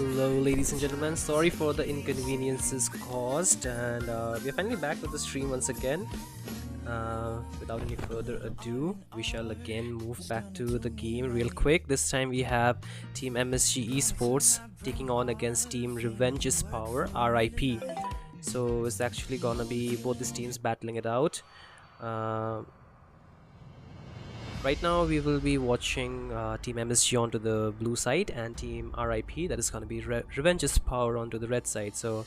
Hello ladies and gentlemen, sorry for the inconveniences caused, and we're finally back with the stream once again. Without any further ado, we shall again move back to the game real quick. This time we have Team MSG Esports taking on against Team Revenge's Power, RIP. So it's actually gonna be both these teams battling it out. Right now we will be watching Team MSG onto the blue side and Team RIP, that is going to be Revenge's Power, onto the red side. So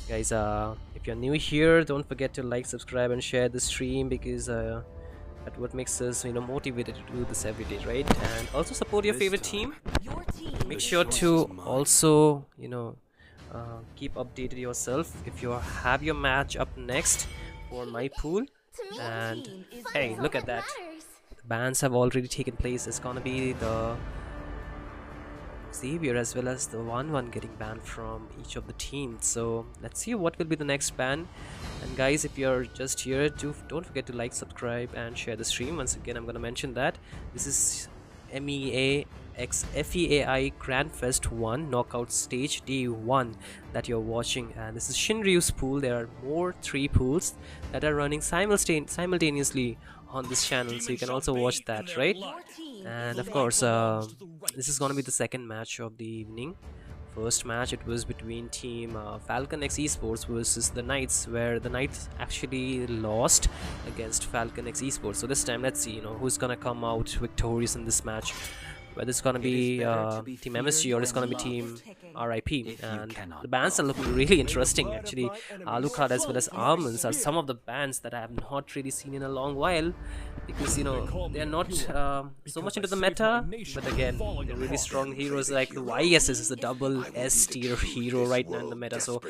guys, if you're new here, don't forget to like, subscribe and share the stream, because that's what makes us motivated to do this every day, right? And also support your favorite team. Make sure to also keep updated yourself if you have your match up next for my pool. And hey, look at that, bans have already taken place. It's gonna be the Xavier as well as the 1-1 getting banned from each of the teams. So let's see what will be the next ban. And guys, if you're just here, don't forget to like, subscribe and share the stream. Once again, I'm gonna mention that this is MEAxFEAI Grandfest 1 knockout stage day 1 that you're watching, and this is Shinryu's pool. There are more 3 pools that are running simultaneously on this channel, so you can also watch that, right? And of course, this is gonna be the second match of the evening. First match, it was between Team Falcon X Esports versus the Knights, where the Knights actually lost against Falcon X Esports. So this time, let's see who's gonna come out victorious in this match, whether it's gonna be Team MSG or it's gonna be Team RIP. And the bands are looking really interesting actually. Alucard as well as Almonds are some of the bands that I have not really seen in a long while, because they're not so much into the meta, but again, they're really strong heroes. Like the YSS is a double S tier hero right now in the meta, so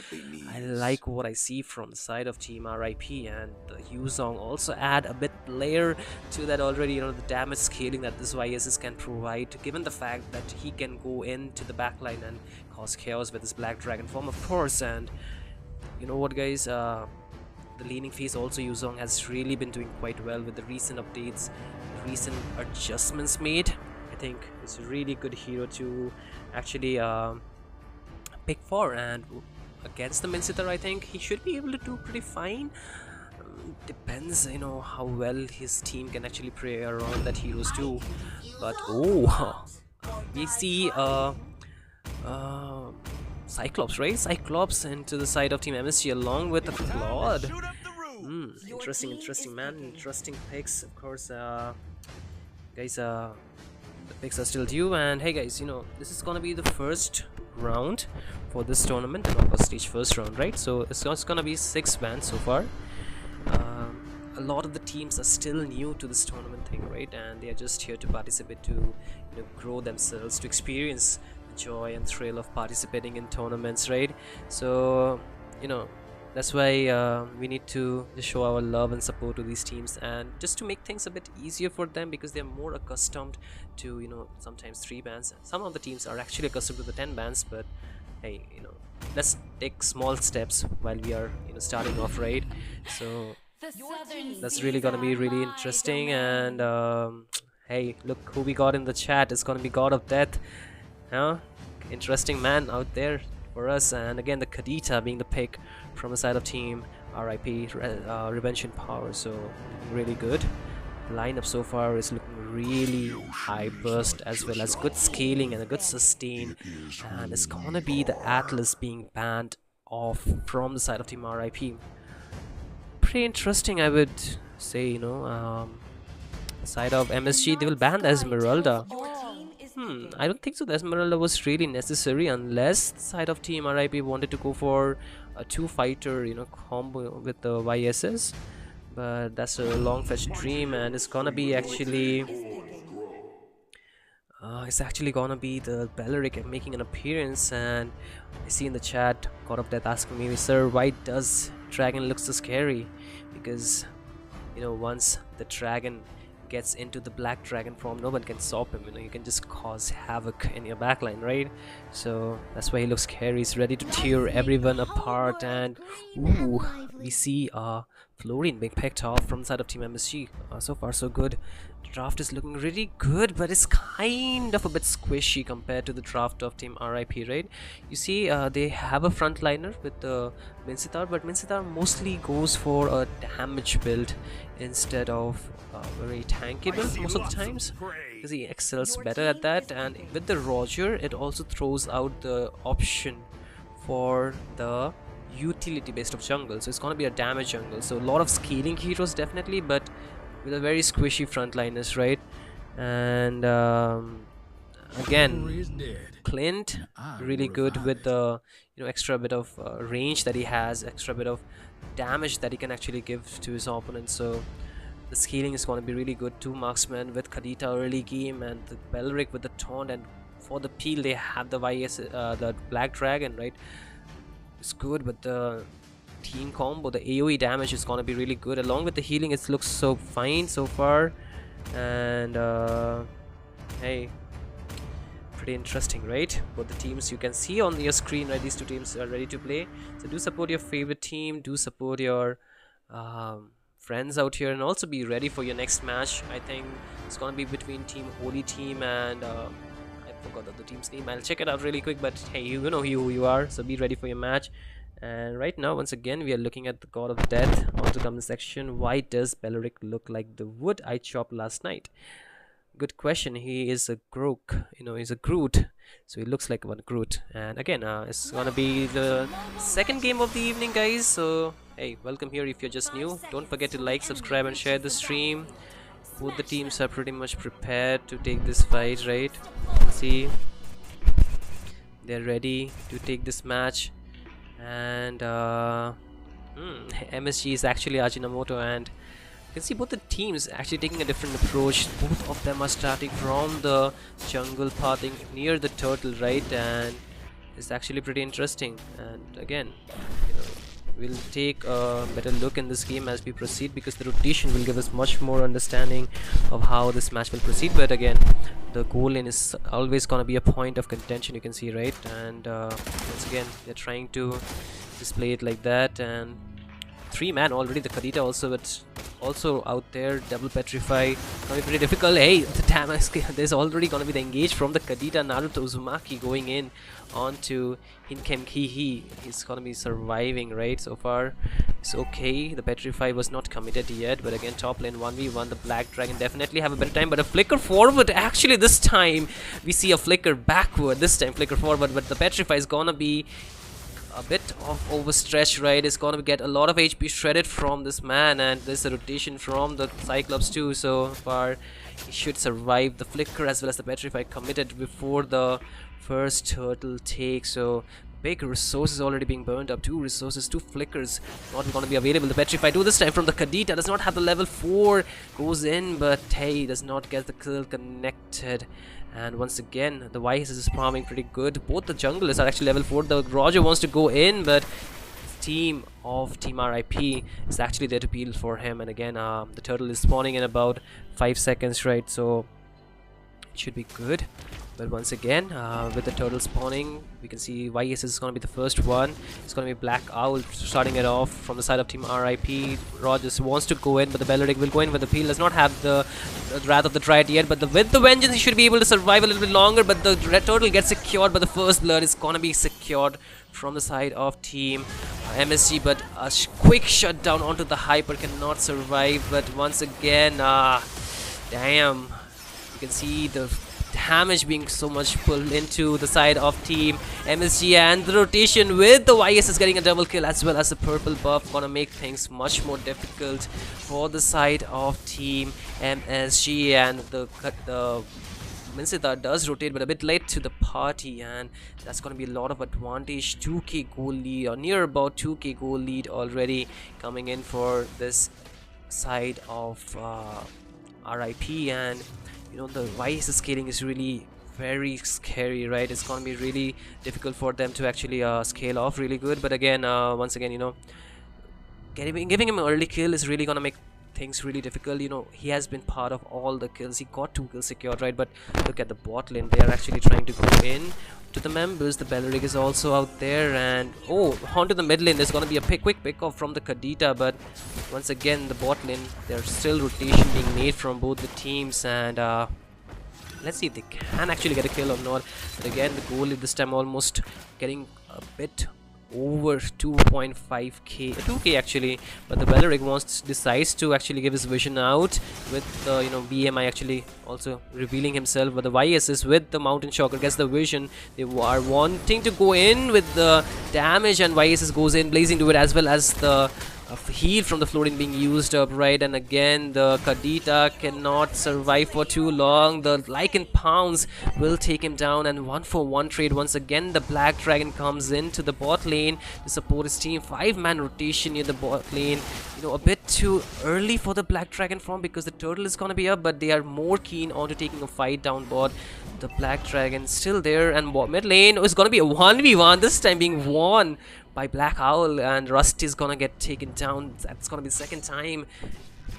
I like what I see from the side of Team RIP. And the Yuzong also add a bit layer to that already, the damage scaling that this YSS can provide, given the fact that he can go into the backline and cause chaos with his Black Dragon form, of course. And you know what, guys, the leaning phase also Yuzong has really been doing quite well with the recent updates, recent adjustments made. I think it's a really good hero to actually pick for, and against the Minsitter I think he should be able to do pretty fine. Depends how well his team can actually play around that heroes too. But oh, we see Cyclops, right? Cyclops into the side of Team MSG along with the Claude. Interesting man, interesting picks. Of course, guys, the picks are still due. And hey guys, this is gonna be the first round for this tournament, the knockout stage first round, right? So it's gonna be 6 bans so far. A lot of the teams are still new to this tournament thing, right? And they are just here to participate, to grow themselves, to experience the joy and thrill of participating in tournaments, right? So that's why we need to just show our love and support to these teams, and just to make things a bit easier for them, because they're more accustomed to sometimes 3 bans. Some of the teams are actually accustomed to the 10 bans, but hey, let's take small steps while we are starting off, right? So that's really gonna be really interesting. And hey, look who we got in the chat. It's gonna be God of Death. Interesting man out there for us. And again, the Kadita being the pick from the side of Team RIP, Revenge and Power. So really good. The lineup so far is looking really high burst, as well as good scaling and a good sustain. And it's gonna be the Atlas being banned off from the side of Team RIP. Pretty interesting, I would say. Side of MSG, they will ban the Esmeralda. I don't think so. The Esmeralda was really necessary, unless the side of Team RIP wanted to go for a 2-fighter combo with the YSS, but that's a long-fetched dream. And it's gonna be actually gonna be the Belleric making an appearance. And I see in the chat God of Death asking me, sir, why does Dragon look so scary? Because once the Dragon gets into the Black Dragon form, no one can stop him. You can just cause havoc in your backline, right? So that's why he looks scary. He's ready to tear everyone apart. And ooh, we see Fluorine being picked off from the side of Team MSG. So far so good. The draft is looking really good, but it's kind of a bit squishy compared to the draft of Team RIP, right? You see, they have a frontliner with Mincitar, but Mincitar mostly goes for a damage build instead of very tanky build most of the times, because he excels better at that. And with the Roger, it also throws out the option for the utility based of jungle, so it's gonna be a damage jungle, so a lot of scaling heroes definitely, but with a very squishy frontliners, right? And again, Clint really good with the extra bit of range that he has, extra bit of damage that he can actually give to his opponent, so the scaling is going to be really good. Two marksmen with Kadita early game and the Belric with the taunt, and for the peel they have the the Black Dragon, right? It's good, but the team combo, the AoE damage is gonna be really good. Along with the healing, it looks so fine so far. And hey, pretty interesting, right? Both the teams you can see on your screen, right? These two teams are ready to play. So do support your favorite team, do support your friends out here, and also be ready for your next match. I think it's gonna be between Team Holy Team and I forgot the team's name. I'll check it out really quick, but hey, you know who you are, so be ready for your match. And right now, once again, we are looking at the God of Death on the comment section. Why does Beleric look like the wood I chopped last night? Good question. He is a Grook, he's a Groot, so he looks like one Groot. And again, it's gonna be the second game of the evening, guys, so hey, welcome here if you're just new. Don't forget to like, subscribe and share the stream. Both the teams are pretty much prepared to take this fight, right? You can see they're ready to take this match. And MSG is actually Ajinomoto, and you can see both the teams actually taking a different approach. Both of them are starting from the jungle pathing near the turtle, right? And it's actually pretty interesting. And again, we'll take a better look in this game as we proceed, because the rotation will give us much more understanding of how this match will proceed. But again, the goal lane is always going to be a point of contention, you can see, right? And once again, they're trying to display it like that. And 3-man already, the Kadita also, but also out there, double petrify, gonna be pretty difficult. Hey, the damage, there's already gonna be the engage from the Kadita. Naruto Uzumaki going in onto Hinkem Kihi. He's gonna be surviving, right? So far it's okay. The petrify was not committed yet, but again, top lane 1v1, the Black Dragon definitely have a better time. But a flicker forward, actually this time we see a flicker backward, this time flicker forward, but the petrify is gonna be a bit of overstretch, right? It's gonna get a lot of HP shredded from this man, and there's a rotation from the Cyclops too. So far he should survive the flicker as well as the petrify committed before the first turtle take. So big resources already being burned up. 2 resources, 2 flickers not gonna be available. The petrify do this time from the Kadita, does not have the level 4, goes in, but hey, does not get the kill connected. And once again, the Vice is farming pretty good. Both the junglers are actually level 4. The Roger wants to go in, but team of Team RIP is actually there to peel for him. And again, the turtle is spawning in about 5 seconds, right? So it should be good. But once again, with the turtle spawning, we can see YS is going to be the first one. It's going to be Black Owl starting it off from the side of Team RIP. Rogers wants to go in, but the Beleric will go in with the peel. Does not have the Wrath of the Dryad yet, but with the Vengeance, he should be able to survive a little bit longer. But the red turtle gets secured, but the first blood is going to be secured from the side of Team MSG. But a quick shutdown onto the Hyper cannot survive. But once again, damn, you can see the damage being so much pulled into the side of Team MSG, and the rotation with the YS is getting a double kill as well as the purple buff, gonna make things much more difficult for the side of Team MSG. And the Mincita does rotate, but a bit late to the party, and that's gonna be a lot of advantage. 2k goal lead, or near about 2k goal lead already coming in for this side of RIP. And the YS scaling is really very scary, right? It's gonna be really difficult for them to actually scale off really good. But again, once again, giving him an early kill is really gonna make things really difficult. You know, he has been part of all the kills. He got 2 kills secured, right? But look at the bot lane. They are actually trying to go in to the members. The Belleric is also out there, and onto the mid lane. There's gonna be a quick pick off from the Kadita, but once again the bot lane, there's still rotation being made from both the teams, and let's see if they can actually get a kill or not. But again, the goal this time almost getting a bit over 2.5k, 2k actually. But the Belleric decides to actually give his vision out with the BMI actually also revealing himself. But the YSS with the Mountain Shocker gets the vision. They are wanting to go in with the damage, and YSS goes in blazing to it, as well as the heal from the Florin being used up, right? And again the Kadita cannot survive for too long. The Lycan Pounds will take him down, and 1-for-1 trade. Once again the Black Dragon comes into the bot lane to support his team. 5-man rotation near the bot lane. A bit too early for the Black Dragon form, because the turtle is gonna be up, but they are more keen on to taking a fight down bot. The Black Dragon still there, and mid lane is gonna be a 1v1, this time being won by Black Owl, and Rusty is gonna get taken down. That's gonna be the second time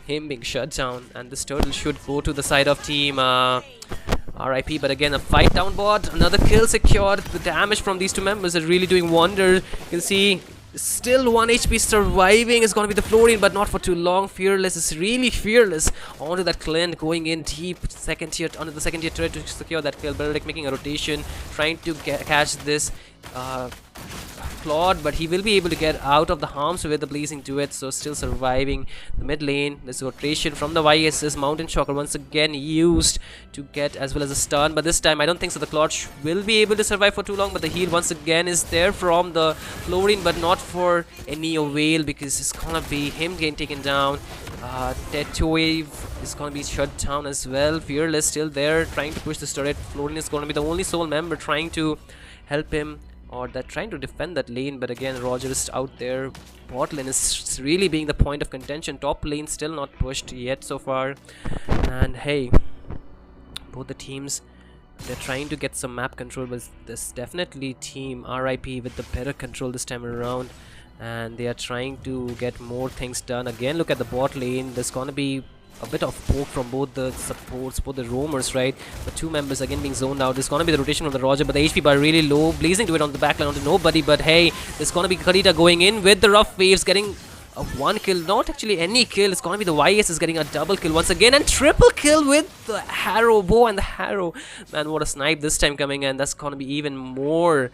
him being shut down, and this turtle should go to the side of team RIP. But again, a fight down bot, another kill secured. The damage from these two members are really doing wonders. You can see still 1 HP surviving is gonna be the Florin, but not for too long. Fearless is really fearless onto that Clint, going in deep second tier onto the second tier turret to secure that kill. Belleric making a rotation, trying to catch this Claude, but he will be able to get out of the harm's way with the blazing duet. So still surviving the mid lane. This rotation from the YSS. Mountain Shocker once again used to get as well as a stun, but this time I don't think so the Claude will be able to survive for too long. But the heal once again is there from the Florin, but not for any avail, because it's gonna be him getting taken down. Dead Wave is gonna be shut down as well. Fearless still there trying to push the turret. Florin is gonna be the only sole member trying to help him, or that trying to defend that lane. But again, Roger is out there. Bot lane is really being the point of contention. Top lane still not pushed yet so far. And hey, both the teams, they're trying to get some map control, but this definitely team RIP with the better control this time around, and they are trying to get more things done. Again, look at the bot lane. There's gonna be a bit of poke from both the supports, both the roamers, right? The two members again being zoned out. There's gonna be the rotation from the Roger, but the HP bar really low. Blazing to it on the backline onto nobody, but hey, there's gonna be Kadita going in with the rough waves, getting a 1 kill. Not actually any kill. It's gonna be the YS is getting a double kill once again, and triple kill with the Harrow bow and the Harrow. Man, what a snipe this time coming, and that's gonna be even more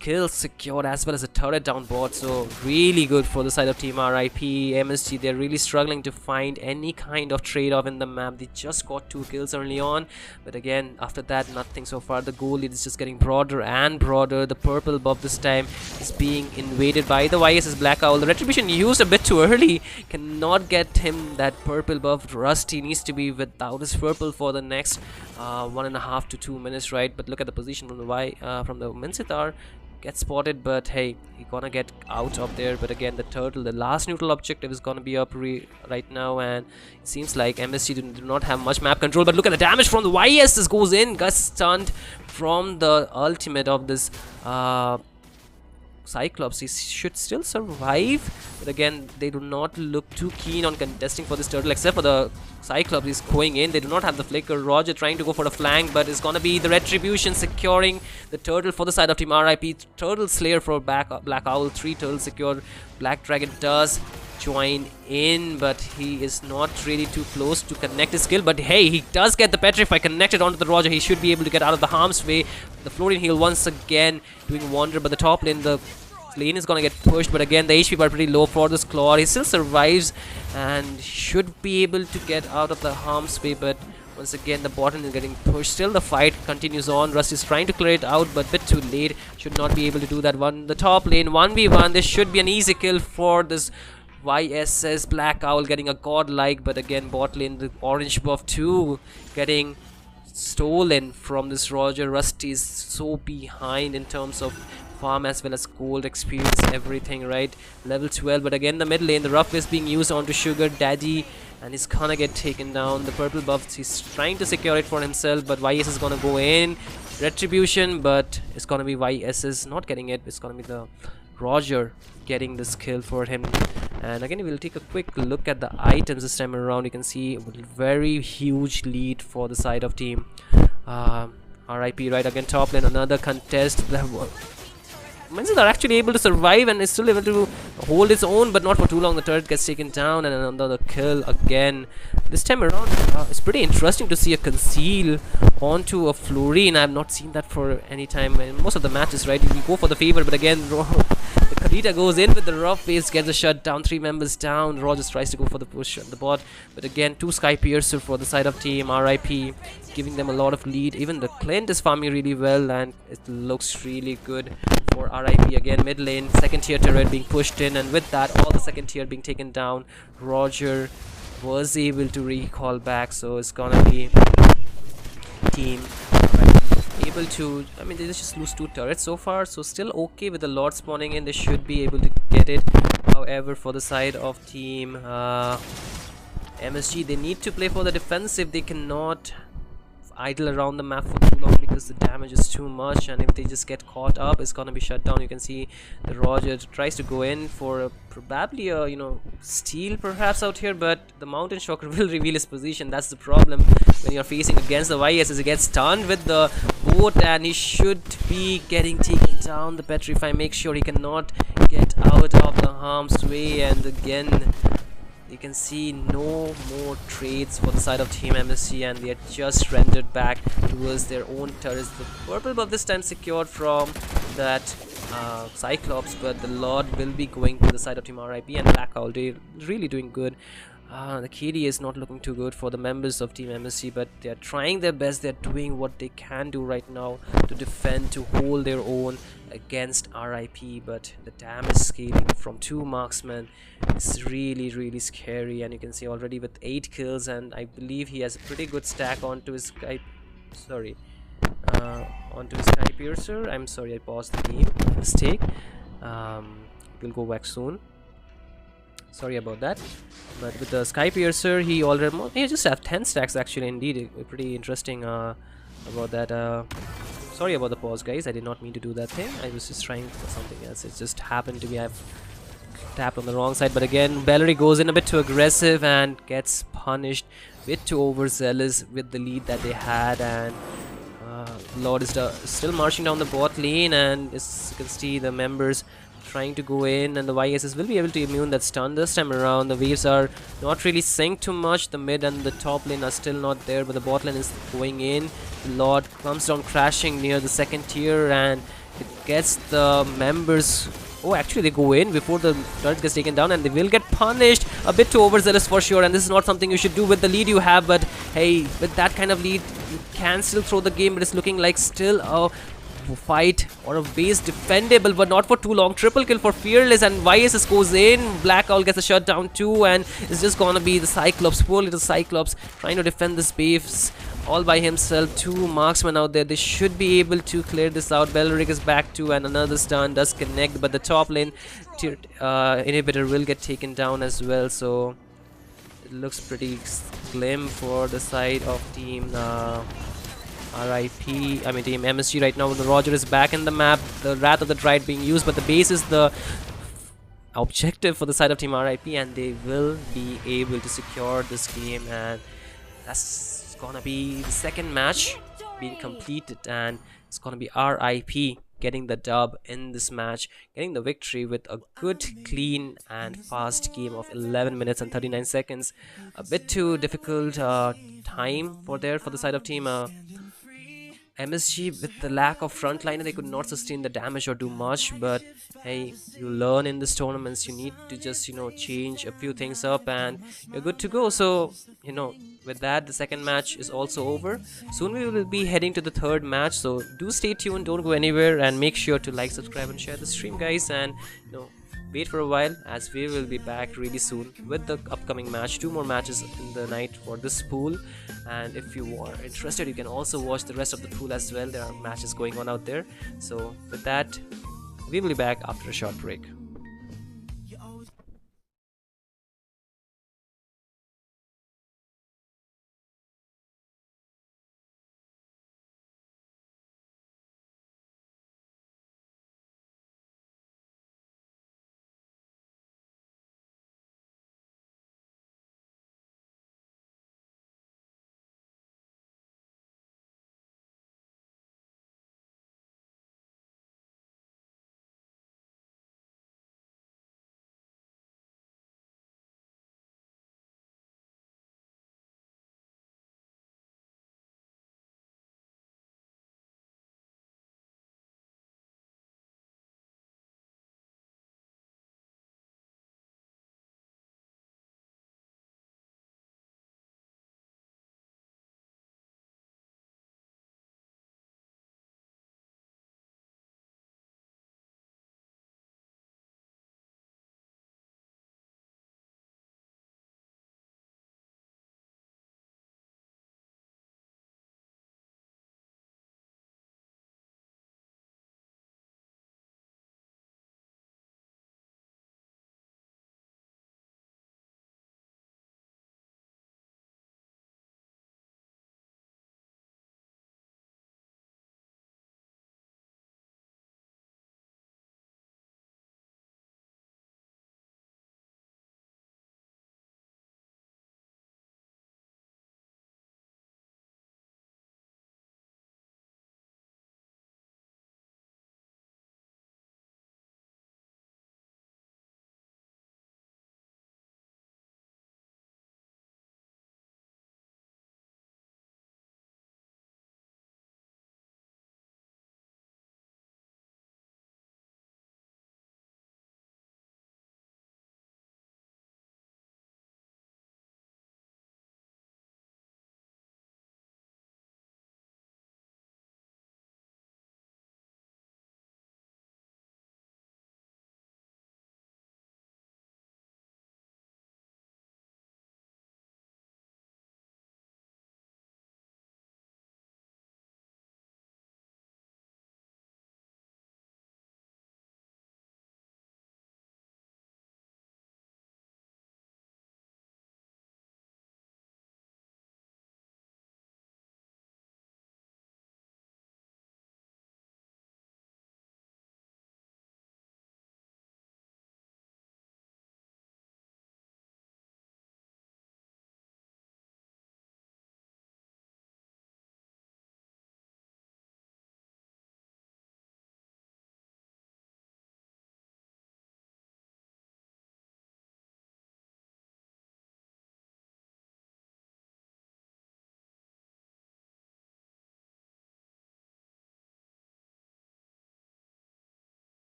kills secured, as well as a turret down bot. So really good for the side of team RIP. MSG, they're really struggling to find any kind of trade-off in the map. They just got 2 kills early on, but again after that nothing so far. The goal lead is just getting broader and broader. The purple buff this time is being invaded by the YSS Black Owl. The retribution used a bit too early, cannot get him that purple buff. Rusty needs to be without his purple for the next 1.5 to 2 minutes, right? But look at the position from the Minsitar. Gets spotted, but hey, he gonna get out of there. But again, the turtle, the last neutral objective, is gonna be up right now, and it seems like MSG do not have much map control. But look at the damage from the YS. This goes in, gets stunned from the ultimate of this Cyclops. He should still survive, but again they do not look too keen on contesting for this turtle, except for the Cyclops is going in. They do not have the flicker. Roger trying to go for the flank, but it's gonna be the retribution securing the turtle for the side of team RIP. Turtle Slayer for Black Owl. 3 turtles secured. Black Dragon does join in, but he is not really too close to connect his skill. But hey, he does get the Petrify connected onto the Roger. He should be able to get out of the harm's way. The Florin heal once again doing wonder, but the top lane, the lane is gonna get pushed. But again, the HP bar pretty low for this Claw. He still survives and should be able to get out of the harm's way, but once again the bottom is getting pushed. Still the fight continues on. Rust is trying to clear it out, but a bit too late. Should not be able to do that. The top lane 1v1. This should be an easy kill for this YSS Black Owl, getting a godlike. But again, bot lane, the orange buff 2 getting stolen from this Roger. Rusty is so behind in terms of farm as well as gold experience, everything, right? Level 12. But again, the mid lane, the rough is being used onto Sugar Daddy, and he's gonna get taken down. The purple buffs, he's trying to secure it for himself, but YS is gonna go in. Retribution, but it's gonna be YSS not getting it. It's gonna be the Roger getting this kill for him. And again, we'll take a quick look at the items this time around. You can see a very huge lead for the side of team RIP. Right, again top lane, another contest. Menzies are actually able to survive and is still able to hold its own, but not for too long. The turret gets taken down and another kill again. This time around, it's pretty interesting to see a conceal onto a Flurry, and I have not seen that for any time in most of the matches, right? You go for the favor, but again, the Kadita goes in with the rough face, gets a shut down, 3 members down. Rogers tries to go for the push on the bot, but again, 2 Sky Piercer for the side of team RIP, giving them a lot of lead. Even the Clint is farming really well, and it looks really good for RIP. Again, mid lane, second tier turret being pushed in, and with that, all the second tier being taken down. Roger was able to recall back, so it's gonna be team able to, I mean, they just lose 2 turrets so far, so still okay with the Lord spawning in. They should be able to get it. However, for the side of team MSG, they need to play for the defensive. They cannot idle around the map for too long because the damage is too much, and if they just get caught up, it's gonna be shut down. You can see the Roger tries to go in for probably a steal perhaps out here, but the Mountain Shocker will reveal his position. That's the problem when you're facing against the YS, as he gets stunned with the boat, and he should be getting taken down. The Petrify makes sure he cannot get out of the harm's way, and again you can see no more trades for the side of Team MSC, and they are just rendered back towards their own turrets. The purple buff this time secured from that Cyclops, but the Lord will be going to the side of Team RIP, and Black Owl, they're really doing good. The KD is not looking too good for the members of Team MSC, but they are trying their best. They're doing what they can do right now to defend, to hold their own against RIP, but the damage scaling from 2 marksmen is really scary, and you can see already with 8 kills, and I believe he has a pretty good stack onto his Sky, onto his Sky Piercer. I'm sorry, I paused the game, mistake. We'll go back soon. Sorry about that. But with the Sky Piercer, he just have 10 stacks actually. Indeed, pretty interesting about that. Sorry about the pause, guys. I did not mean to do that thing. I was just trying for something else. It just happened to be I've tapped on the wrong side. But again, Bellery goes in a bit too aggressive and gets punished, a bit too overzealous with the lead that they had, and Lord is still marching down the bot lane, and as you can see the members trying to go in, and the YSS will be able to immune that stun this time around. The waves are not really synced too much. The mid and the top lane are still not there, but the bot lane is going in. The Lord comes down crashing near the second tier, and it gets the members. Oh, actually they go in before the turret gets taken down, and they will get punished. A bit too overzealous for sure, and this is not something you should do with the lead you have, but hey, with that kind of lead you can still throw the game, but it's looking like still a fight or a base defendable, but not for too long. Triple kill for Fearless, and YSS goes in. Black Owl gets a shutdown too, and it's just gonna be the Cyclops, poor little Cyclops, trying to defend this base all by himself. 2 marksmen out there. They should be able to clear this out. Belric is back too, and another stun does connect, but the top lane inhibitor will get taken down as well, so it looks pretty slim for the side of team RIP, I mean Team MSG right now. The Roger is back in the map, the Wrath of the Dryad being used, but the base is the objective for the side of Team RIP, and they will be able to secure this game, and that's gonna be the second match being completed, and it's gonna be RIP getting the dub in this match, getting the victory with a good, clean and fast game of 11 minutes and 39 seconds. A bit too difficult time for the side of Team MSG. With the lack of frontliner, they could not sustain the damage or do much, but hey, you learn in these tournaments. You need to just change a few things up, and you're good to go. So with that, the second match is also over. Soon we will be heading to the third match, so do stay tuned, don't go anywhere, and make sure to like, subscribe and share the stream, guys, and wait for a while, as we will be back really soon with the upcoming match. 2 more matches in the night for this pool, and if you are interested, you can also watch the rest of the pool as well. There are matches going on out there. So with that, we will be back after a short break.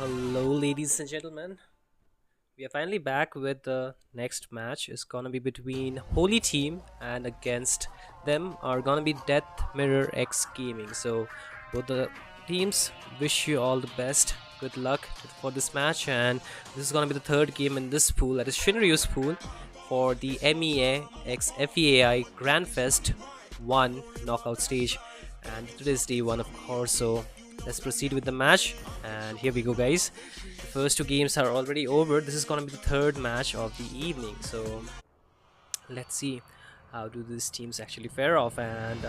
Hello, ladies and gentlemen. We are finally back with the next match. It's gonna be between Holy Team, and against them are gonna be Death Mirror X Gaming. So both the teams wish you all the best. Good luck for this match, and this is gonna be the third game in this pool, that is Shinryu's pool, for the MEAxFEAI Grand Fest 1 knockout stage. And today's day 1, of course. So let's proceed with the match, and here we go, guys. The first two games are already over. This is gonna be the third match of the evening, so let's see how do these teams actually fare off. And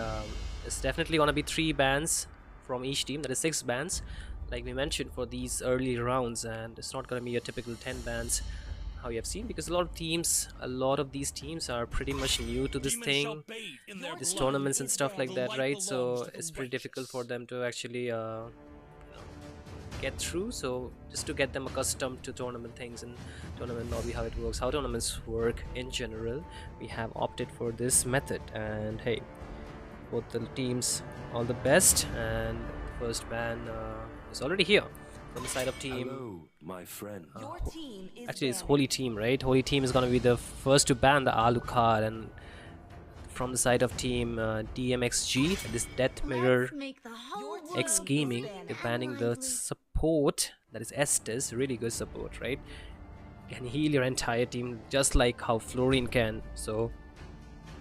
it's definitely gonna be 3 bans from each team, that is 6 bans like we mentioned for these early rounds, and it's not gonna be a typical 10 bans how you have seen, because a lot of these teams are pretty much new to this thing, these tournaments and stuff like that, right? So it's pretty difficult for them to actually get through. So just to get them accustomed to tournament things and tournament lobby, how it works, how tournaments work in general, we have opted for this method. And hey, both the teams all the best, and the first ban is already here from the side of team. Hello, my friend. Actually, it's Holy Team, right? Holy Team is gonna be the first to ban the Alucard, and from the side of team DMXG, this Death Mirror X Gaming, they're banning the support, that is Estes. Really good support, right? Can heal your entire team just like how Florine can. So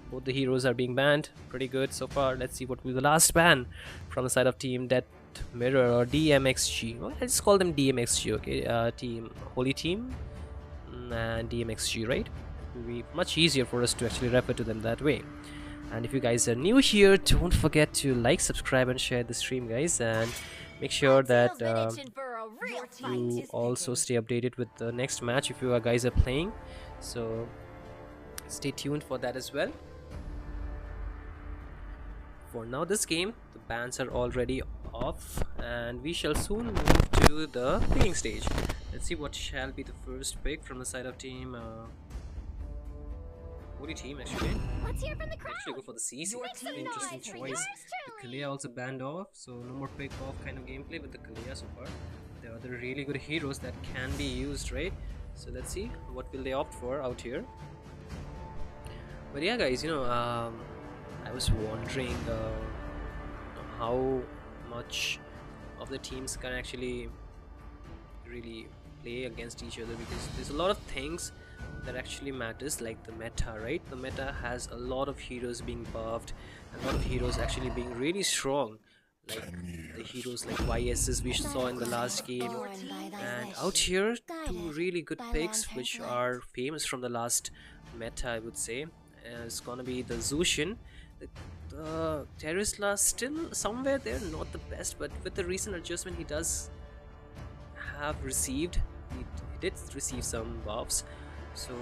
both the heroes are being banned. Pretty good so far. Let's see what will be the last ban from the side of team Death Mirror or DMXG. Well, let's call them DMXG, okay? Team Holy Team and DMXG, right? It will be much easier for us to actually refer to them that way. And if you guys are new here, don't forget to like, subscribe, and share the stream, guys, and make sure that you also stay updated with the next match if you guys are playing. So stay tuned for that as well. For now, this game, the bans are already off, and we shall soon move to the picking stage. Let's see what shall be the first pick from the side of team Holy Team. Actually, let's hear from the crowd. Actually go for the CC. Interesting choice. The Kalea also banned off, so no more pick off kind of gameplay with the Kalea so far. There are other really good heroes that can be used, right? So let's see what will they opt for out here. But yeah, guys, I was wondering how much of the teams can actually really play against each other, because there's a lot of things that actually matters, like the meta, right? The meta has a lot of heroes being buffed, a lot of heroes actually being really strong, like the heroes like YSs we saw in the last game. And out here, 2 really good picks which are famous from the last meta, I would say. It's gonna be the Zushin. The Terisla still somewhere there, not the best, but with the recent adjustment he does have received, he did receive some buffs, so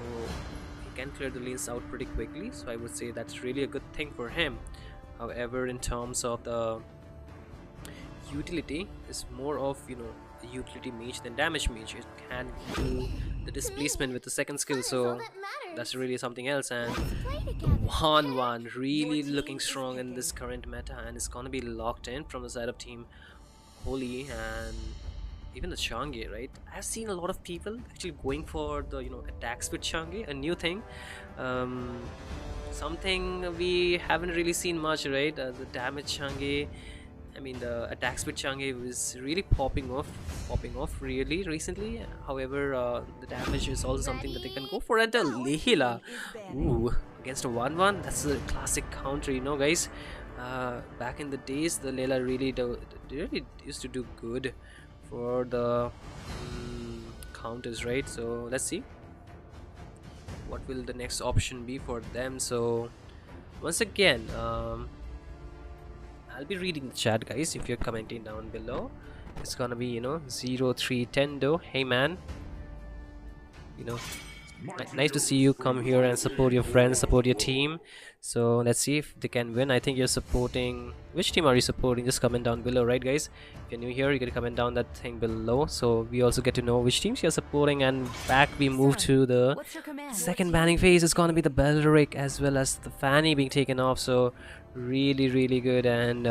he can clear the lanes out pretty quickly. So I would say that's really a good thing for him. However, in terms of the utility, is more of a utility mage than damage mage. It can do the displacement with the second skill, so that's really something else. And the 1-1 really looking strong in this current meta, and it's gonna be locked in from the side of team Holy, and even the Changi, right? I've seen a lot of people actually going for the attacks with Changi, a new thing, something we haven't really seen much, right? The damage Changi, I mean the attacks with Changi was really popping off really recently. However, the damage is also something that they can go for. And the Lehila, ooh, against a 1-1, that's a classic counter, guys. Back in the days, the Layla really used to do good for the counters, right? So let's see what will the next option be for them. So once again, I'll be reading the chat, guys, if you're commenting down below. It's gonna be 03Tendo. Hey man, nice to see you come here and support your friends, support your team. So let's see if they can win. I think you're supporting, which team are you supporting? Just comment down below, right, guys? If you're new here, you can comment down that thing below, so we also get to know which teams you're supporting. And back we move to the second banning phase. It's gonna be the Baldric as well as the Fanny being taken off, so really good. And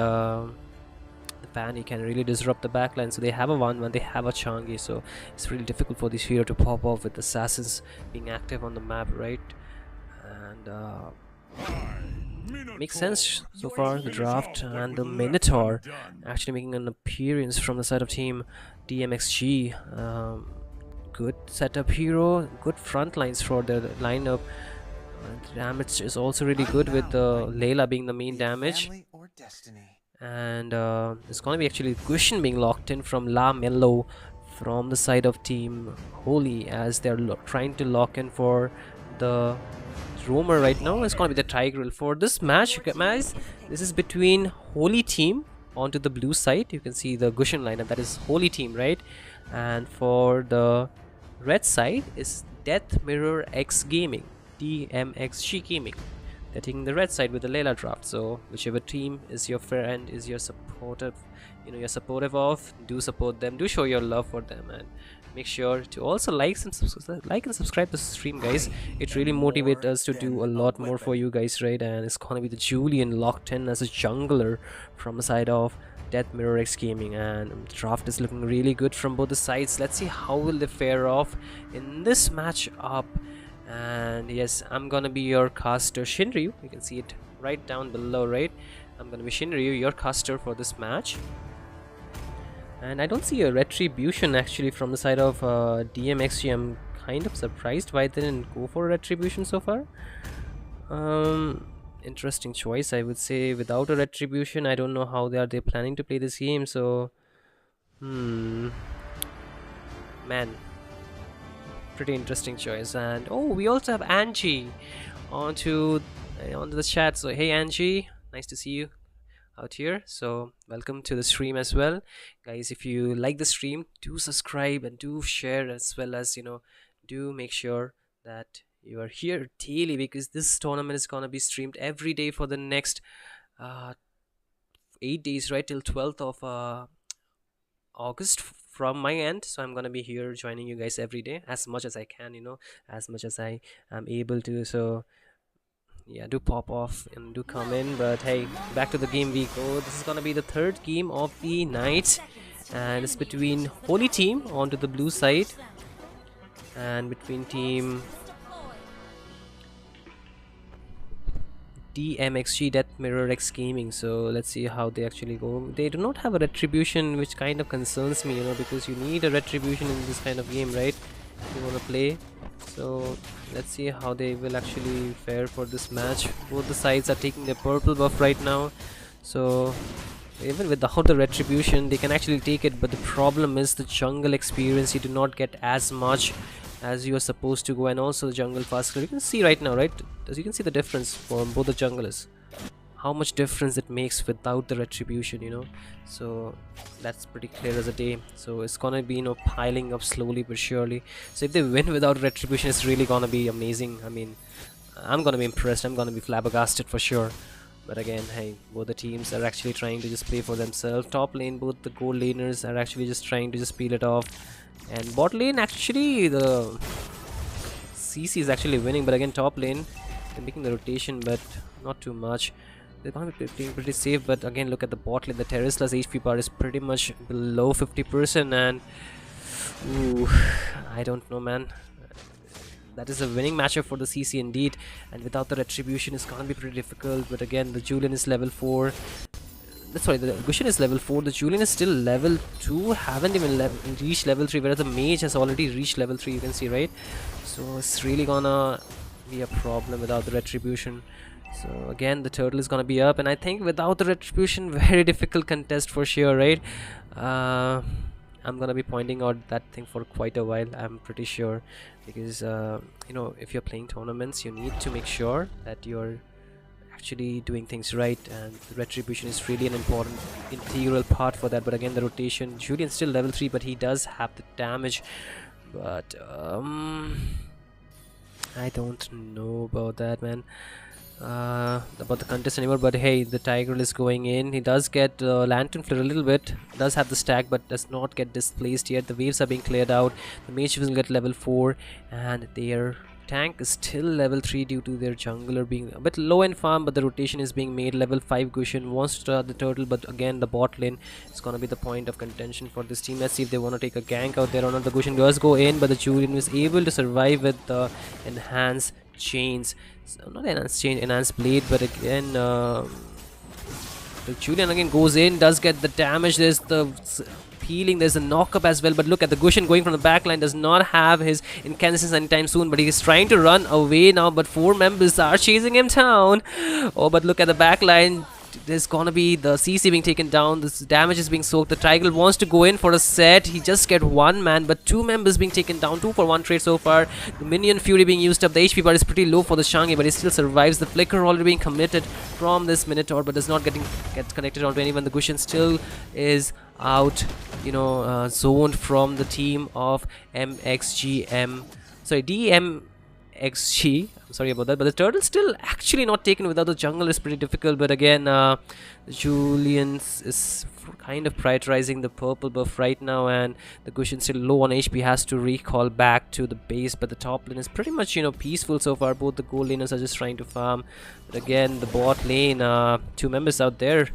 the Fanny can really disrupt the backline. So they have a 1-1, they have a Changi, so it's really difficult for this hero to pop off with assassins being active on the map, right? And makes sense so far, the draft. And the Minotaur actually making an appearance from the side of team DMXG. Good setup hero, good front lines for the lineup. The damage is also really good with Layla being the main damage. And it's gonna be actually Gushin being locked in from La Mello from the side of team Holy, as they're trying to lock in for the roamer right now. It's gonna be the Tigreal for this match, guys. This is between Holy team onto the blue side. You can see the Gushin lineup, that is Holy team, right? And for the red side is Death Mirror X Gaming, DMXG Gaming. They're taking the red side with the Layla draft. So whichever team is your friend, is your supportive, you're supportive of, do support them, do show your love for them, and make sure to also like and subscribe the stream, guys. It really motivates us to do a lot more for you guys, right? And it's gonna be the Julian locked in as a jungler from the side of Death Mirror X Gaming, and the draft is looking really good from both the sides. Let's see how will they fare off in this match up. And yes, I'm gonna be your caster Shinryu. You can see it right down below, right? I'm gonna be Shinryu, your caster for this match. And I don't see a retribution actually from the side of DMXG. I'm kind of surprised why they didn't go for a retribution so far. Interesting choice, I would say. Without a retribution, I don't know how they are planning to play this game. So man, pretty interesting choice. And oh, we also have Angie onto the chat. So hey Angie, nice to see you out here. So welcome to the stream as well, guys. If you like the stream, do subscribe and do share, as well as do make sure that you are here daily, because this tournament is gonna be streamed every day for the next 8 days, right, till 12th of August from my end. So I'm gonna be here joining you guys every day as much as I can, as much as I am able to. So yeah, do pop off and do come in. But hey, back to the game we go. This is gonna be the third game of the night, and it's between Holy team onto the blue side and between team DMXG, Death Mirror X Gaming. So let's see how they actually go. They do not have a retribution, which kind of concerns me, because you need a retribution in this kind of game, right, if you want to play. So let's see how they will actually fare for this match. Both the sides are taking their purple buff right now, so even without the retribution they can actually take it. But the problem is the jungle experience. You do not get as much as you are supposed to go, and also the jungle fast. You can see right now, right, as you can see the difference for both the junglers, how much difference it makes without the retribution, so that's pretty clear as a day. So it's gonna be piling up slowly but surely. So if they win without retribution, it's really gonna be amazing. I mean, I'm gonna be impressed, I'm gonna be flabbergasted for sure. But again, hey, both the teams are actually trying to just play for themselves. Top lane, both the gold laners are actually just trying to just peel it off, and bot lane actually the CC is actually winning. But again, top lane, they're making the rotation, but not too much. They're gonna be playing pretty safe. But again, look at the bot lane. The Tesla's HP bar is pretty much below 50%, and ooh, I don't know, man. That is a winning matchup for the CC indeed, and without the retribution it's gonna be pretty difficult. But again, the Julian is level 4. Sorry, the Gushin is level 4. The Julian is still level 2, haven't even reached level 3, whereas the mage has already reached level 3, you can see, right? So it's really gonna be a problem without the retribution. So again, the turtle is gonna be up, and I think without the retribution, very difficult contest for sure, right? I'm gonna be pointing out that thing for quite a while, I'm pretty sure, because if you're playing tournaments, you need to make sure that you're actually doing things right, and the retribution is really an important integral part for that. But again, the rotation, Julian's still level 3, but he does have the damage. But I don't know about that, man, about the contest anymore. But hey, the Tigreal is going in. He does get Lantern Flare a little bit, does have the stack, but does not get displaced yet. The waves are being cleared out. The mage will get level 4, and they are tank is still level 3 due to their jungler being a bit low in farm, but the rotation is being made. Level 5 Gushin wants to start the turtle, but again the bot lane is gonna be the point of contention for this team. Let's see if they want to take a gank out there or not. The Gushin does go in, but the Julian is able to survive with the enhanced chains. So not enhanced chain, enhanced blade, but again the Julian again goes in, does get the damage. There's the healing, there's a knock-up as well, but look at the Gushin going from the backline, does not have his incandescence anytime soon, but he is trying to run away now, but 4 members are chasing him down. Oh, but look at the backline, there's gonna be the CC being taken down, this damage is being soaked. The Trigal wants to go in for a set, he just get 1 man, but 2 members being taken down, 2 for 1 trade so far. The minion fury being used up, the HP bar is pretty low for the Shangi, but he still survives. The flicker already being committed from this Minotaur, but does not get connected onto anyone. The Gushin still is out, you know, zoned from the team of DMXG. I'm sorry about that, but the turtle still actually not taken without the jungle is pretty difficult. But again, Julian's is kind of prioritizing the purple buff right now, and the Gushin still low on HP, has to recall back to the base. But the top lane is pretty much, you know, peaceful so far. Both the gold laners are just trying to farm, but again the bot lane, 2 members out there.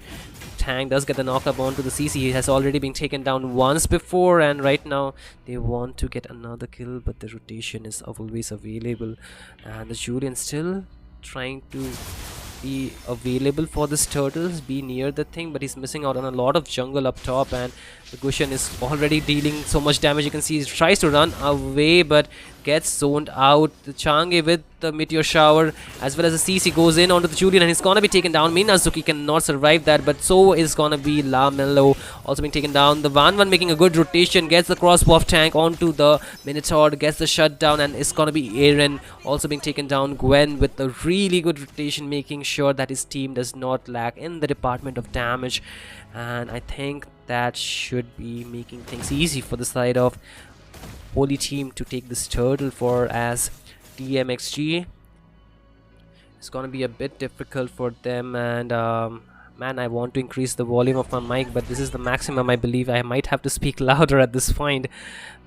Tank does get the knock-up onto the CC. He has already been taken down once before, and right now they want to get another kill, but the rotation is always available, and the Julian still trying to be available for this turtles, be near the thing, but he's missing out on a lot of jungle up top, and the Gushin is already dealing so much damage. You can see he tries to run away but gets zoned out. The Change with the meteor shower as well as the CC goes in onto the Julian, and he's gonna be taken down. Minazuki cannot survive that, but so is gonna be La Mello also being taken down. The 1-1 making a good rotation, gets the crossbow of tank onto the Minotaur, gets the shutdown, and it's gonna be Aaron also being taken down. Gwen with a really good rotation, making sure that his team does not lack in the department of damage, and I think that should be making things easy for the side of Holy team to take this turtle for as DMXG. It's gonna be a bit difficult for them, and man, I want to increase the volume of my mic, but this is the maximum. I believe I might have to speak louder at this point,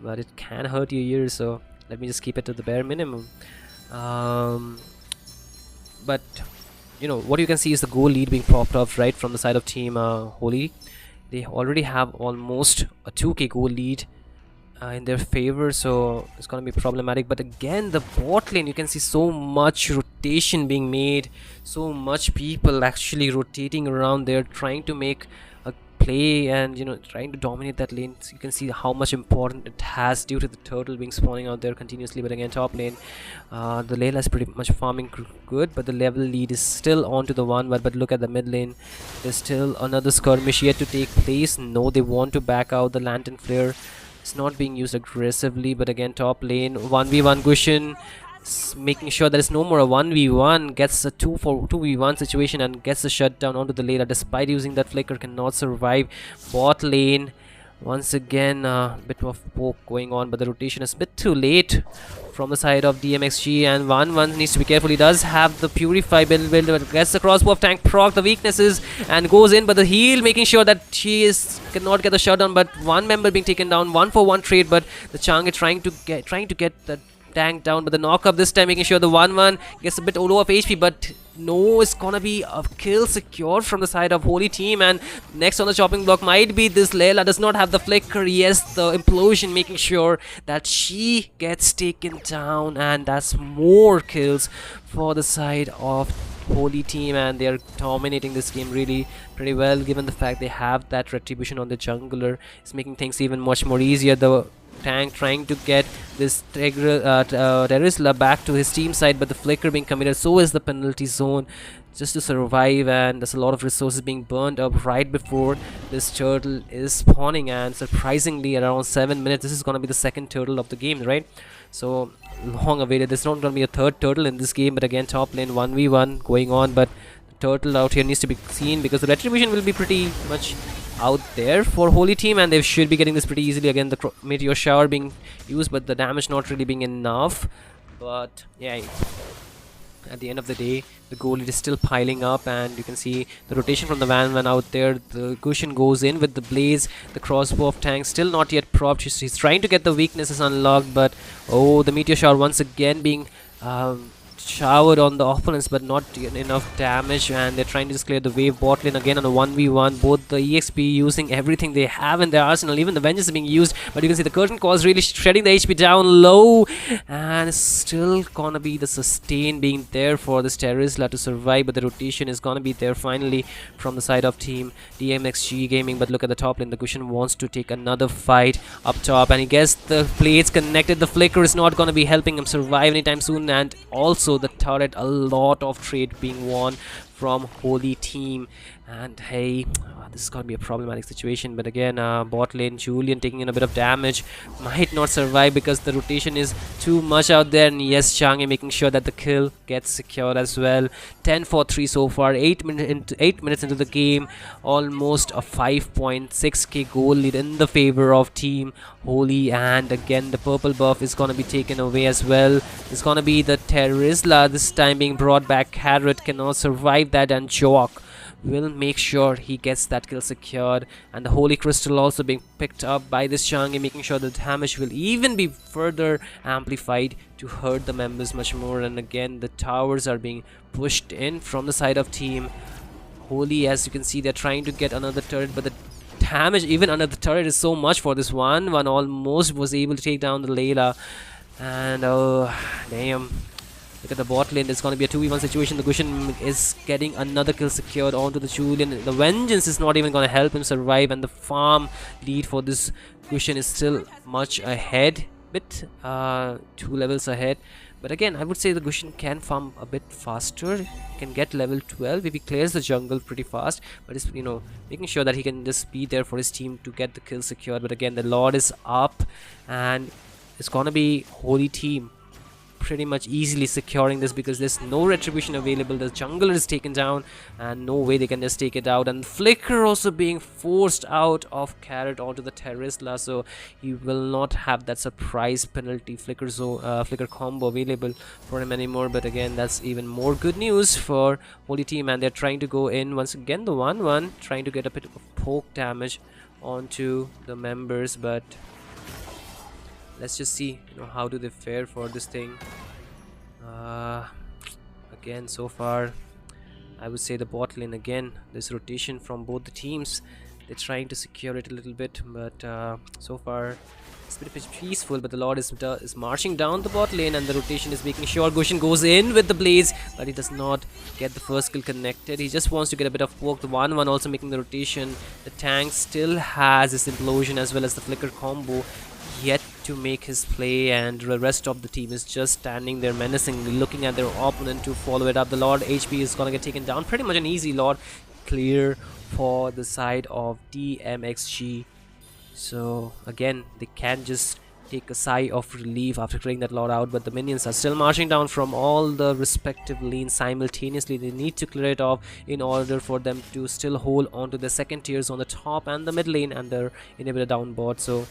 but it can hurt your ears, so let me just keep it to the bare minimum. But you know what you can see is the goal lead being propped up right from the side of team Holy. They already have almost a 2k goal lead in their favor, so it's gonna be problematic. But again, the bot lane, you can see so much rotation being made, so much people actually rotating around there trying to make a play and, you know, trying to dominate that lane. So you can see how much important it has due to the turtle being spawning out there continuously. But again, top lane, the Layla is pretty much farming good, but the level lead is still on to the 1-1. But look at the mid lane, there's still another skirmish yet to take place. No, they want to back out. The lantern flare, it's not being used aggressively, but again, top lane 1v1 Gushin, making sure there is no more a 1v1, gets a 2v1 situation and gets a shutdown onto the Layla. Despite using that flicker, cannot survive. Bot lane, once again, a bit of poke going on, but the rotation is a bit too late from the side of DMXG, and 1-1 needs to be careful. He does have the Purify build, but gets the crossbow of tank, proc the weaknesses and goes in, but the heal making sure that she cannot get the shutdown. But 1 member being taken down, 1-for-1 trade, but the Change trying to get the tank down, but the knock up this time making sure the 1-1 gets a bit low of HP, but no, it's gonna be a kill secured from the side of Holy team. And next on the chopping block might be this Layla, does not have the flicker. Yes, the implosion making sure that she gets taken down, and that's more kills for the side of Holy team, and they are dominating this game really pretty well, given the fact they have that retribution on the jungler. It's making things even much more easier. The tank trying to get this Terisla back to his team side, but the flicker being committed, so is the penalty zone just to survive, and there's a lot of resources being burned up right before this turtle is spawning. And surprisingly, around 7 minutes, this is going to be the second turtle of the game, right? So long awaited. There's not going to be a third turtle in this game, but again, top lane 1v1 going on, but the turtle out here needs to be seen because the retribution will be pretty much out there for Holy team, and they should be getting this pretty easily. Again, the meteor shower being used, but the damage not really being enough. But yeah, at the end of the day, the goal lead is still piling up, and you can see the rotation from the van out there. The Gushin goes in with the blaze, the crossbow of tank still not yet propped. He's trying to get the weaknesses unlocked, but oh, the meteor shower once again being showered on the opponents, but not enough damage, and they're trying to just clear the wave. Bot lane again on a 1v1, both the EXP using everything they have in their arsenal. Even the vengeance is being used, but you can see the curtain call is really shredding the HP down low, and it's still gonna be the sustain being there for this Terizla to survive, but the rotation is gonna be there finally from the side of team DMXG Gaming. But look at the top lane, the Cushion wants to take another fight up top, and he gets the plates connected. The flicker is not gonna be helping him survive anytime soon, and also the turret, a lot of trade being won from Holy Team. And hey, this is gonna be a problematic situation. But again, bot lane Julian taking in a bit of damage, might not survive because the rotation is too much out there. And yes, Chang'e making sure that the kill gets secured as well. 10 for 3 so far, 8 minutes into the game, almost a 5.6k goal lead in the favor of team Holy. And again, the purple buff is gonna be taken away as well. It's gonna be the Terizla this time being brought back. Carrot cannot survive that, and Joak will make sure he gets that kill secured. And the Holy Crystal also being picked up by this Chang'e, making sure the damage will even be further amplified to hurt the members much more. And again, the towers are being pushed in from the side of team Holy. As you can see, they're trying to get another turret, but the damage even under the turret is so much for this one almost was able to take down the Layla. And oh damn, look at the bot lane. It's going to be a 2v1 situation. The Cushion is getting another kill secured onto the Julian. The vengeance is not even going to help him survive, and the farm lead for this Cushion is still much ahead, bit 2 levels ahead. But again, I would say the Cushion can farm a bit faster, can get level 12 if he clears the jungle pretty fast, but it's, you know, making sure that he can just be there for his team to get the kill secured. But again, the Lord is up, and it's gonna be Holy Team pretty much easily securing this because there's no retribution available. The jungler is taken down, and no way they can just take it out. And Flicker also being forced out of Carrot onto the Terizla, so he will not have that surprise penalty flicker combo available for him anymore. But again, that's even more good news for Holy Team, and they're trying to go in once again the 1-1, trying to get a bit of poke damage onto the members. But let's just see, you know, how do they fare for this thing. Again, so far I would say the bot lane, again, this rotation from both the teams, they're trying to secure it a little bit, but so far it's a bit peaceful. But the Lord is marching down the bot lane, and the rotation is making sure Goshen goes in with the blaze, but he does not get the first kill connected. He just wants to get a bit of poke. The 1-1 also making the rotation. The tank still has his implosion as well as the flicker combo yet to make his play, and the rest of the team is just standing there menacingly looking at their opponent to follow it up. The Lord HP is gonna get taken down, pretty much an easy Lord clear for the side of DMXG. So again, they can just take a sigh of relief after clearing that Lord out, but the minions are still marching down from all the respective lanes simultaneously. They need to clear it off in order for them to still hold on to the second tiers on the top and the mid lane and their inhibitor down bot. So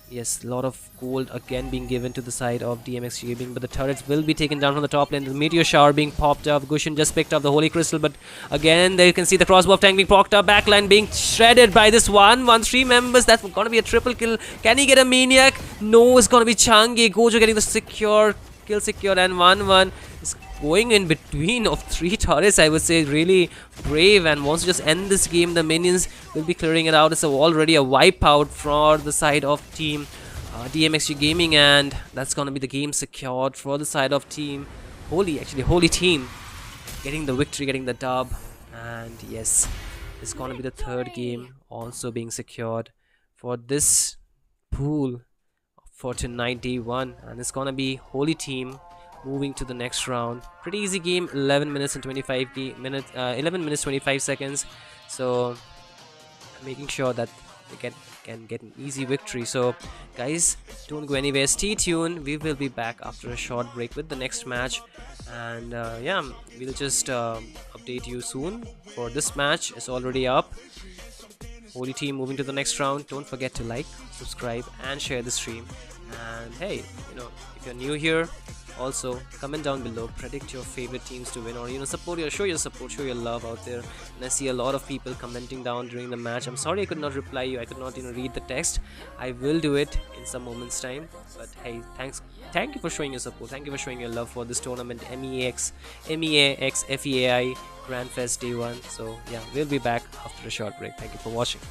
yes, a lot of gold again being given to the side of DMXG Gaming, but the turrets will be taken down from the top lane. The meteor shower being popped up. Gushin just picked up the Holy Crystal, but again, there you can see the crossbow of tank being popped up. Backline being shredded by this 1-1-3 members. That's gonna be a triple kill. Can he get a Maniac? No, it's gonna be Chang'e. Gojo getting the kill secure, and 1-1 is going in between of 3 turrets. I would say really brave and wants to just end this game. The minions will be clearing it out. It's already a wipeout for the side of team DMXG Gaming, and that's gonna be the game secured for the side of team Holy Team getting the victory, getting the dub. And yes, it's gonna be the 3rd game also being secured for this pool for tonight, day 1, and it's gonna be Holy Team moving to the next round. Pretty easy game, 11 minutes 25 seconds. So making sure that they can get an easy victory. So guys, don't go anywhere, stay tuned. We will be back after a short break with the next match, and yeah, we'll just update you soon for this match. It's already up. Holy Team moving to the next round. Don't forget to like, subscribe and share the stream. And hey, you know, if you're new here, Also, comment down below, predict your favorite teams to win, or support your show your support, show your love out there. And I see a lot of people commenting down during the match. I'm sorry I could not reply you, I could not read the text. I will do it in some moments time. But hey, thank you for showing your support, thank you for showing your love for this tournament, MEAxFEAI Grand Fest Day 1. So yeah, we'll be back after a short break. Thank you for watching.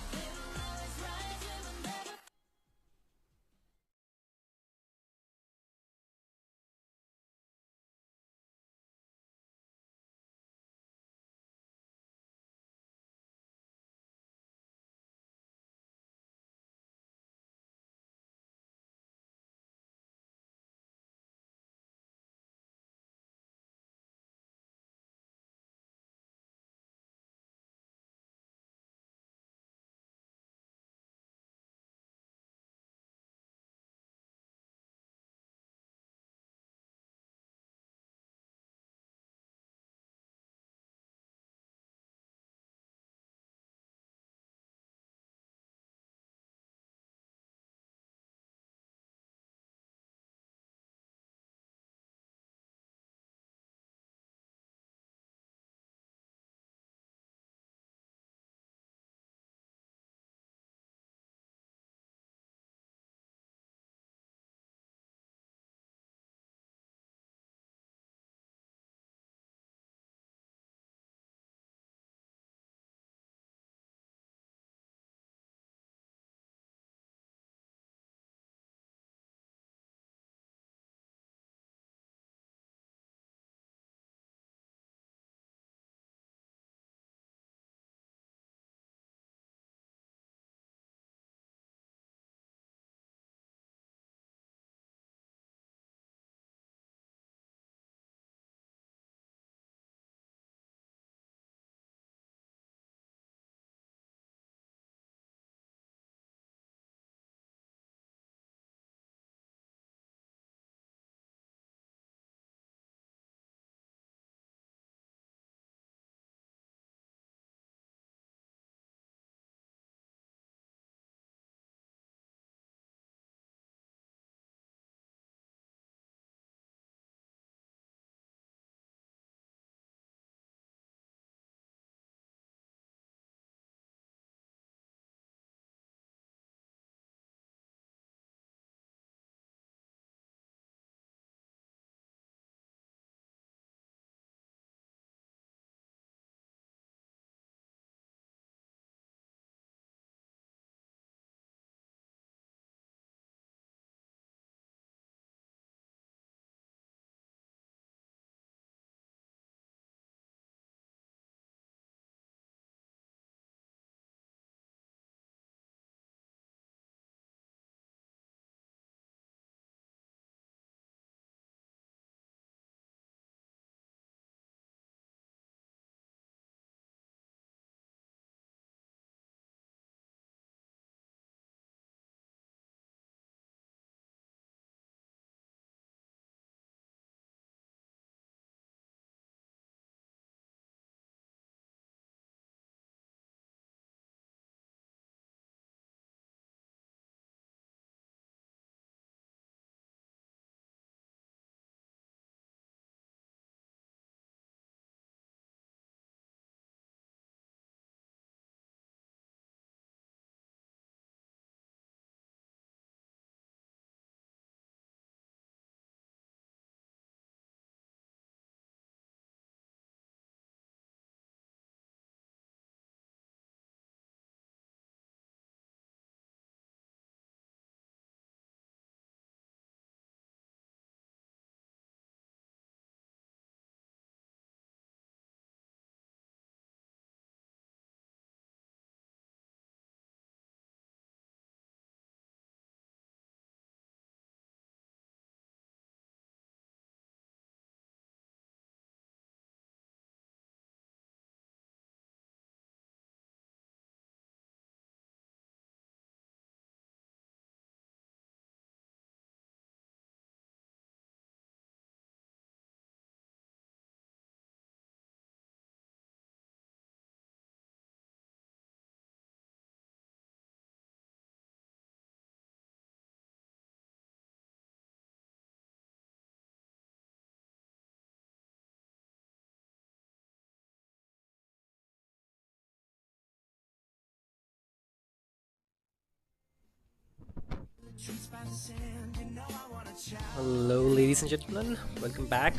Hello, ladies and gentlemen, welcome back.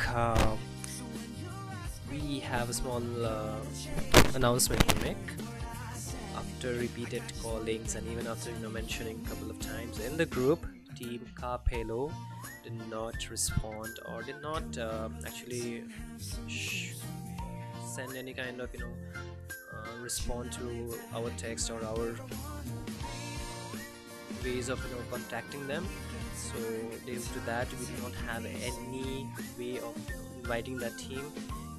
We have a small announcement to make. After repeated callings and even after mentioning a couple of times in the group, Team Carpelo did not respond or did not actually send any kind of respond to our text or our ways of contacting them. So due to that, we do not have any way of inviting that team.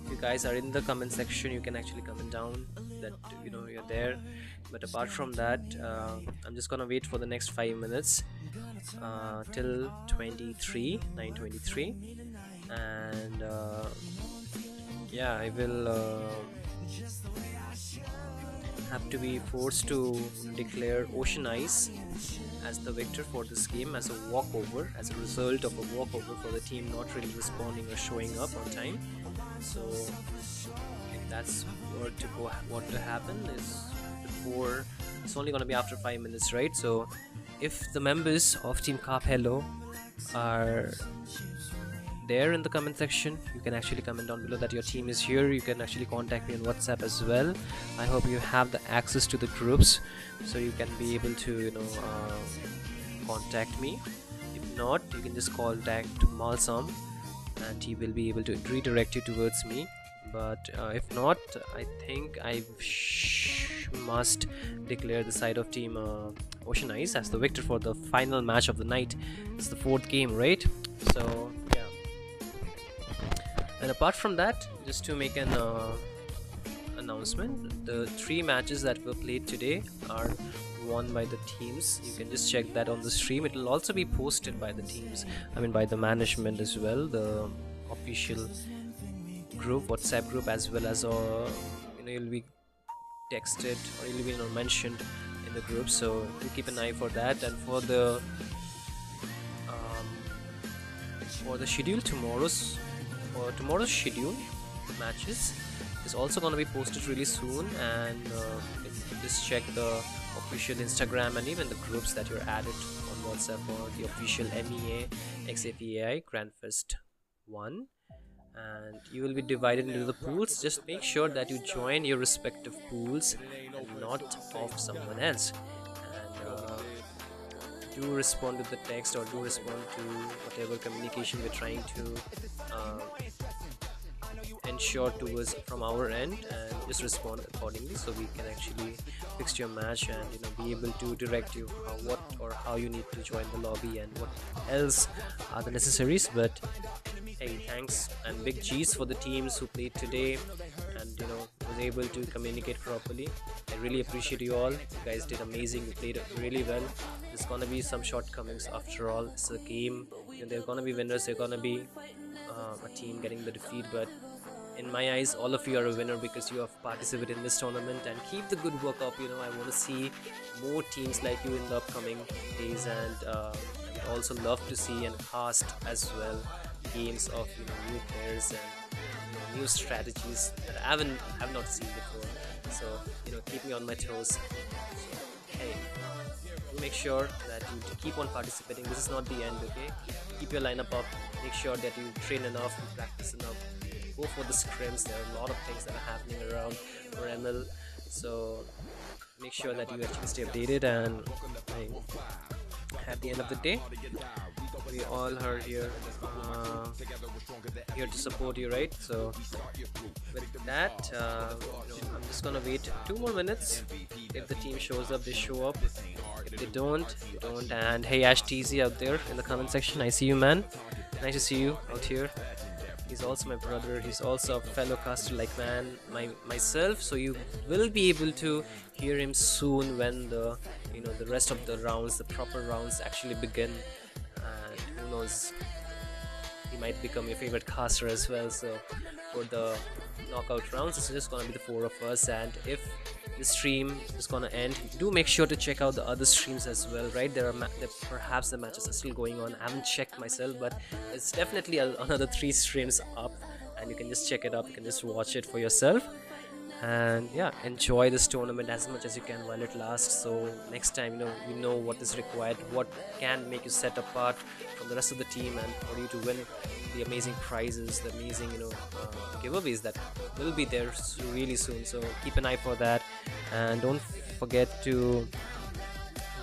If you guys are in the comment section, you can actually comment down that you're there. But apart from that, I'm just gonna wait for the next 5 minutes till 9:23, and yeah, I will have to be forced to declare Ocean Ice as the victor for this game, as a walkover, as a result of a walkover for the team not really responding or showing up on time. So if that's what to happen is before, it's only gonna be after 5 minutes, right? So if the members of Team Carpelo are there in the comment section, you can actually comment down below that your team is here. You can actually contact me on WhatsApp as well. I hope you have the access to the groups, so you can be able to contact me. If not, you can just contact Malsam and he will be able to redirect you towards me. But if not, I think I must declare the side of Team Ocean Ice as the victor for the final match of the night. It's the 4th game, right? So yeah. And apart from that, just to make an announcement, the 3 matches that were played today are won by the teams. You can just check that on the stream. It will also be posted by the teams, by the management as well, the official group, WhatsApp group, as well as you'll be texted or you'll be mentioned in the group. So you keep an eye for that. And for the schedule, tomorrow's schedule matches is also going to be posted really soon, and you can just check the official Instagram and even the groups that you're added on WhatsApp for the official MEAxFEAI Grandfest 1, and you will be divided into the pools. Just make sure that you join your respective pools and not of someone else, and do respond to the text or do respond to whatever communication we're trying to ensure towards from our end, and just respond accordingly so we can actually fix your match and be able to direct you how you need to join the lobby and what else are the necessaries. But hey, thanks and big G's for the teams who played today and was able to communicate properly. I really appreciate you all. You guys did amazing. You played really well. There's gonna be some shortcomings after all. It's a game. There are gonna be winners. There are gonna be a team getting the defeat, but in my eyes, all of you are a winner because you have participated in this tournament, and keep the good work up. I want to see more teams like you in the upcoming days, and I would also love to see and cast as well games of new players and new strategies that I have not seen before. So keep me on my toes. So, hey, make sure that you keep on participating. This is not the end, okay? Keep your lineup up. Make sure that you train enough, you practice enough. Go for the scrims. There are a lot of things that are happening around for ML, so make sure that you actually stay updated. And at the end of the day, we all are here to support you, right? So with that, I'm just gonna wait 2 more minutes. If the team shows up, they show up. If they don't, they don't. And hey, Ash TZ out there in the comment section, I see you, man. Nice to see you out here. He's also my brother. He's also a fellow caster like myself. So you will be able to hear him soon when the the rest of the rounds, the proper rounds, actually begin. And who knows, he might become your favorite caster as well. So for the knockout rounds, it's just gonna be the 4 of us. And if the stream is gonna end, do make sure to check out the other streams as well, right? Perhaps the matches are still going on. I haven't checked myself, but it's definitely another 3 streams up, and you can just check it up. You can just watch it for yourself. and yeah, enjoy this tournament as much as you can while it lasts. So next time, you know what is required, what can make you set apart from the rest of the team, and for you to win the amazing prizes, the amazing giveaways that will be there really soon. So keep an eye for that, and don't forget to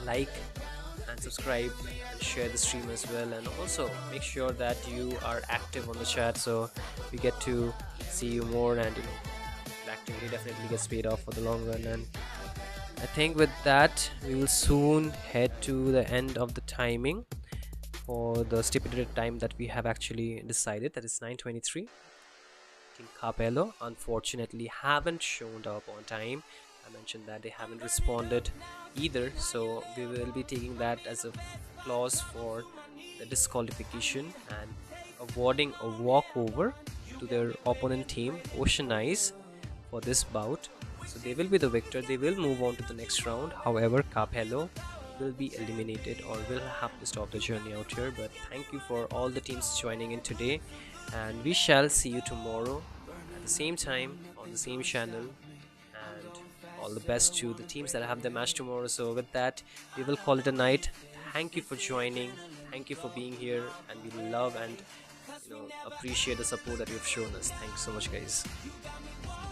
like and subscribe and share the stream as well, and also make sure that you are active on the chat so we get to see you more, and the activity definitely gets paid off for the long run. And I think with that we will soon head to the end of the timing for the stipulated time that we have actually decided, that is 9:23. Team Capello unfortunately haven't shown up on time. I mentioned that they haven't responded either, so we will be taking that as a clause for the disqualification and awarding a walkover to their opponent team, Ocean Eyes, for this bout. So they will be the victor, they will move on to the next round. However, Capello will be eliminated or will have to stop the journey out here. But thank you for all the teams joining in today, and we shall see you tomorrow at the same time on the same channel. And all the best to the teams that have their match tomorrow. So with that, we will call it a night. Thank you for joining, thank you for being here, and we love and appreciate the support that you've shown us. Thanks so much, guys,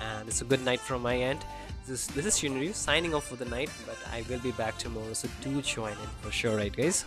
and it's a good night from my end. This is Shunryu signing off for the night, but I will be back tomorrow, so do join in for sure, right guys?